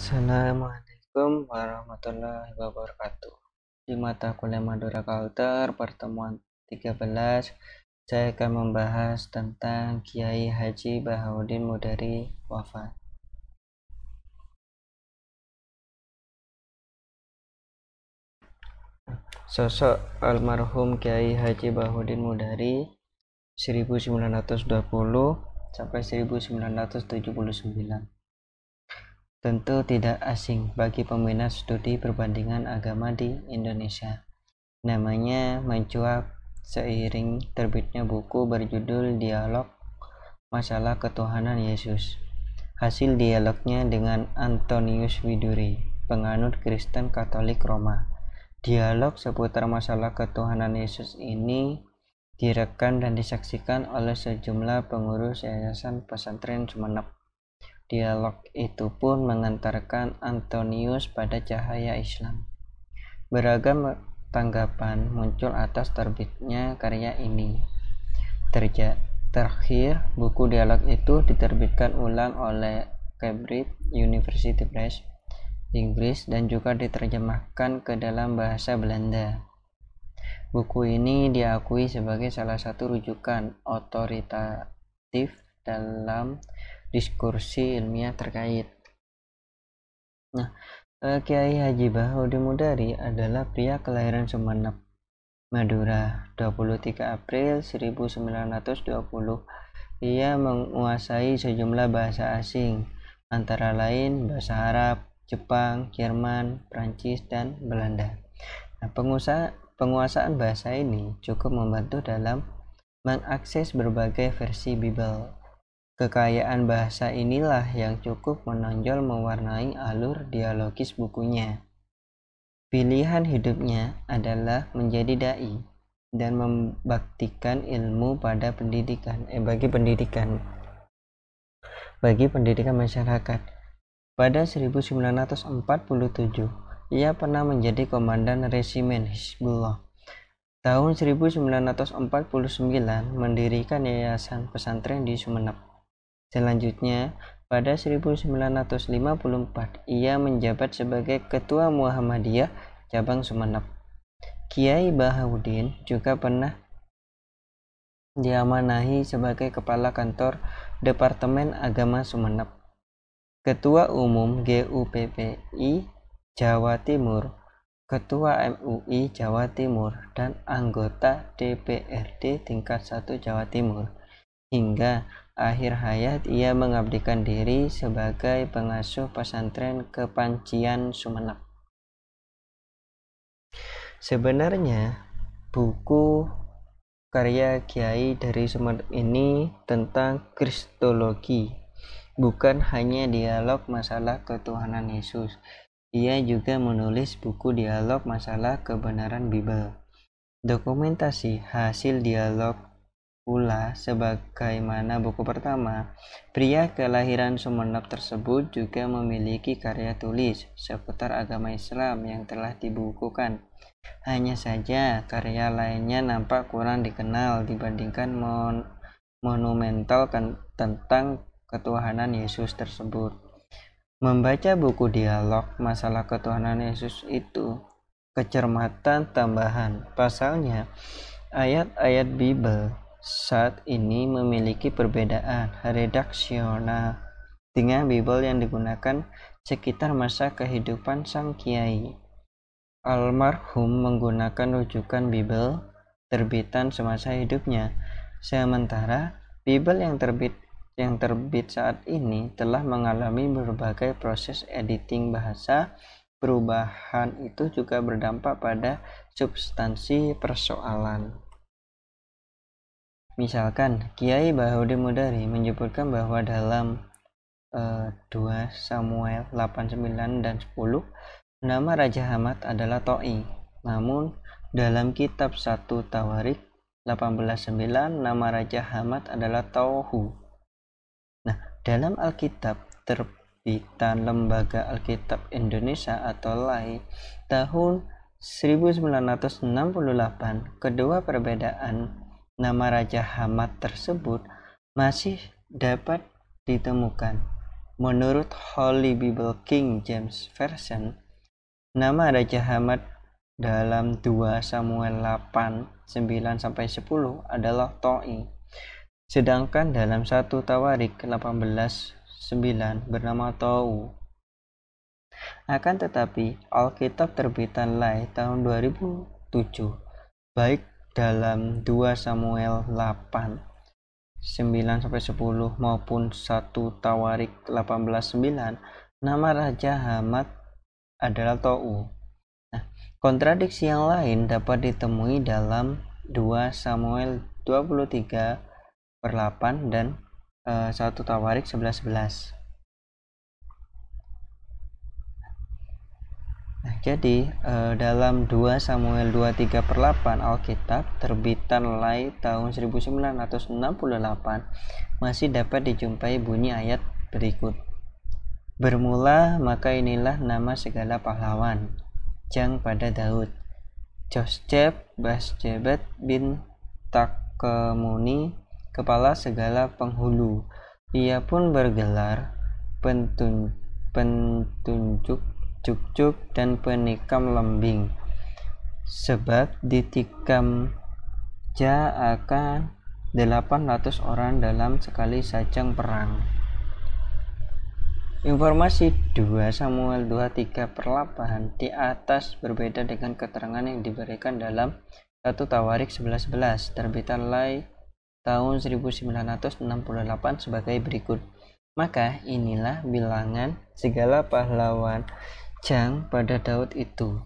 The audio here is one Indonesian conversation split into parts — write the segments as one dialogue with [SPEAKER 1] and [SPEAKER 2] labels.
[SPEAKER 1] Assalamualaikum warahmatullahi wabarakatuh. Di mata kuliah Madura Culture pertemuan 13, saya akan membahas tentang Kiai Haji Bahaudin Mudari wafat. Sosok almarhum Kiai Haji Bahaudin Mudari 1920 sampai 1979. Tentu tidak asing bagi peminat studi perbandingan agama di Indonesia. Namanya mencuat seiring terbitnya buku berjudul Dialog Masalah Ketuhanan Yesus. Hasil dialognya dengan Antonius Widuri, penganut Kristen Katolik Roma. Dialog seputar masalah ketuhanan Yesus ini direkam dan disaksikan oleh sejumlah pengurus Yayasan Pesantren Sumeneb. Dialog itu pun mengantarkan Antonius pada cahaya Islam. Beragam tanggapan muncul atas terbitnya karya ini. Terakhir, buku dialog itu diterbitkan ulang oleh Cambridge University Press, Inggris, dan juga diterjemahkan ke dalam bahasa Belanda. Buku ini diakui sebagai salah satu rujukan otoritatif dalam diskursi ilmiah terkait. Kiai Haji Bahaudin Mudari adalah pria kelahiran Sumeneb, Madura, 23 April 1920. Ia menguasai sejumlah bahasa asing, antara lain bahasa Arab, Jepang, Jerman, Prancis, dan Belanda. Penguasaan bahasa ini cukup membantu dalam mengakses berbagai versi Bible. Kekayaan bahasa inilah yang cukup menonjol mewarnai alur dialogis bukunya. Pilihan hidupnya adalah menjadi dai dan membaktikan ilmu pada bagi pendidikan masyarakat. Pada 1947, ia pernah menjadi komandan resimen Hizbullah. Tahun 1949 mendirikan Yayasan Pesantren di Sumeneb. Selanjutnya, pada 1954, ia menjabat sebagai Ketua Muhammadiyah Cabang Sumeneb. Kiai Bahaudin juga pernah diamanahi sebagai Kepala Kantor Departemen Agama Sumeneb, Ketua Umum GUPPI Jawa Timur, Ketua MUI Jawa Timur, dan anggota DPRD tingkat 1 Jawa Timur. Hingga akhir hayat ia mengabdikan diri sebagai pengasuh pesantren Kepancian Sumeneb. Sebenarnya buku karya Kiai dari Sumeneb ini tentang kristologi, bukan hanya dialog masalah ketuhanan Yesus. Ia juga menulis buku dialog masalah kebenaran Bible. Dokumentasi hasil dialog pula sebagaimana buku pertama. Pria kelahiran Sumeneb tersebut juga memiliki karya tulis seputar agama Islam yang telah dibukukan. Hanya saja karya lainnya nampak kurang dikenal dibandingkan monumental tentang ketuhanan Yesus tersebut. Membaca buku dialog masalah ketuhanan Yesus itu kecermatan tambahan. Pasalnya, ayat-ayat Bible saat ini memiliki perbedaan redaksional dengan Bible yang digunakan sekitar masa kehidupan sang kiai. Almarhum menggunakan rujukan Bible terbitan semasa hidupnya, sementara Bible yang terbit saat ini telah mengalami berbagai proses editing bahasa. Perubahan itu juga berdampak pada substansi persoalan. Misalkan, Kiai Bahaudin Mudari menyebutkan bahwa dalam 2 Samuel 8:9 dan 10, nama Raja Hamat adalah Toi. Namun, dalam kitab 1 Tawarik 18:9, nama Raja Hamat adalah Tohu. Dalam Alkitab terbitan Lembaga Alkitab Indonesia atau LAI tahun 1968, kedua perbedaan nama Raja Hamat tersebut masih dapat ditemukan. Menurut Holy Bible King James Version, nama Raja Hamat dalam 2 Samuel 8, 9-10 adalah Toi. Sedangkan dalam 1 Tawarik 18:9 bernama Tou. Akan tetapi, Alkitab terbitan Lai tahun 2007, baik dalam 2 Samuel 8, 9-10 maupun 1 Tawarik 18:9, nama Raja Hamat adalah Tou. Nah, kontradiksi yang lain dapat ditemui dalam 2 Samuel 23:8 dan 1 Tawarik 11:11. Nah, jadi dalam 2 Samuel 23/8 Alkitab terbitan Lai tahun 1968 masih dapat dijumpai bunyi ayat berikut. Bermula maka inilah nama segala pahlawan Jang pada Daud, Josheb Basjebet bin Takemuni, kepala segala penghulu. Ia pun bergelar pentunjuk cuk dan penikam lembing, sebab ditikam ja akan 800 orang dalam sekali sajang perang. Informasi 2 Samuel 23/8 di atas berbeda dengan keterangan yang diberikan dalam 1 Tawarik 11:11 terbitan Lai tahun 1968 sebagai berikut. Maka inilah bilangan segala pahlawan Jang pada Daud itu.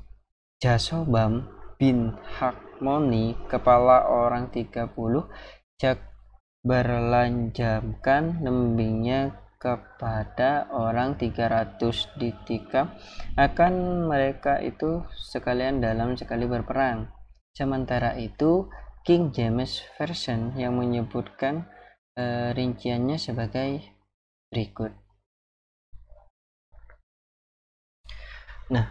[SPEAKER 1] Jasobam bin Hakmoni, kepala orang 30, jak berlanjamkan lembingnya kepada orang 300 ditikam akan mereka itu sekalian dalam sekali berperang. Sementara itu King James Version yang menyebutkan rinciannya sebagai berikut. Nah,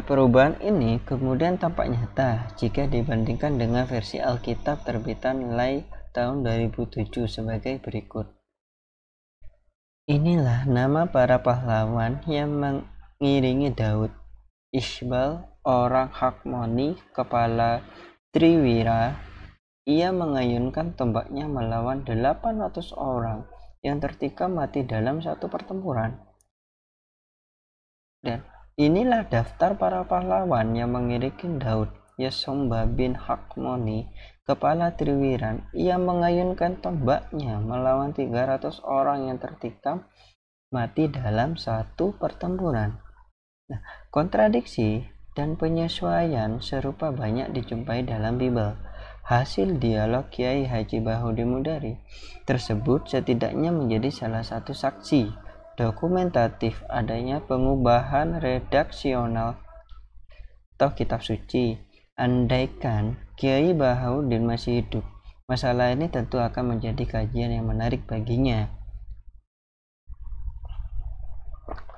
[SPEAKER 1] perubahan ini kemudian tampak nyata jika dibandingkan dengan versi Alkitab terbitan Lai tahun 2007 sebagai berikut. Inilah nama para pahlawan yang mengiringi Daud. Ishbal, orang Hakmoni, kepala Triwira, ia mengayunkan tombaknya melawan 800 orang yang tertikam mati dalam satu pertempuran. Dan inilah daftar para pahlawan yang mengiringi Daud. Yesomba bin Hakmoni, kepala Triwiran, ia mengayunkan tombaknya melawan 300 orang yang tertikam mati dalam satu pertempuran. Nah, kontradiksi dan penyesuaian serupa banyak dijumpai dalam Bible. Hasil dialog Kiai Haji Bahudin Mudari tersebut setidaknya menjadi salah satu saksi dokumentatif adanya pengubahan redaksional atau kitab suci. Andaikan Kiai Bahauddin masih hidup, masalah ini tentu akan menjadi kajian yang menarik baginya.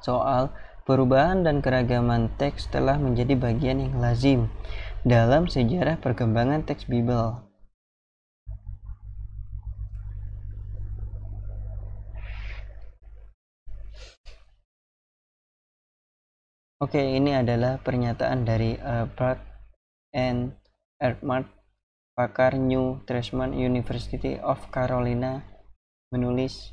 [SPEAKER 1] Soal perubahan dan keragaman teks telah menjadi bagian yang lazim dalam sejarah perkembangan teks Bible. Oke, ini adalah pernyataan dari Brad and Erdmann, pakar New Testament University of Carolina, menulis,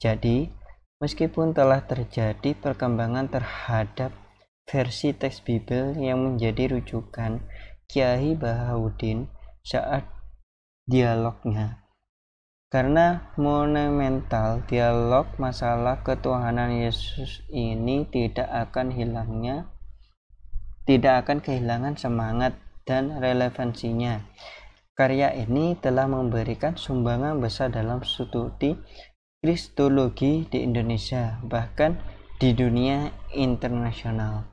[SPEAKER 1] jadi meskipun telah terjadi perkembangan terhadap versi teks Bible yang menjadi rujukan Kiai Bahauddin saat dialognya, karena monumental dialog masalah ketuhanan Yesus ini tidak akan kehilangan semangat dan relevansinya. Karya ini telah memberikan sumbangan besar dalam studi kristologi di Indonesia, bahkan di dunia internasional.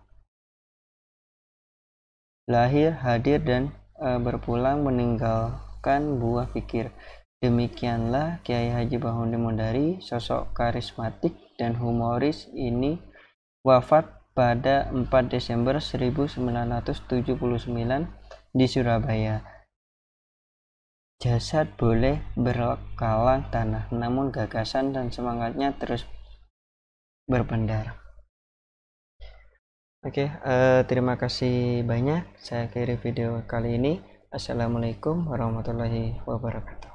[SPEAKER 1] Lahir, hadir, dan berpulang meninggalkan buah pikir. Demikianlah Kiai Haji Bahauddin Mudari, sosok karismatik dan humoris ini wafat pada 4 Desember 1979 di Surabaya. Jasad boleh berkalang tanah, namun gagasan dan semangatnya terus berpendar. Oke, terima kasih banyak. Saya akhiri video kali ini. Assalamualaikum warahmatullahi wabarakatuh.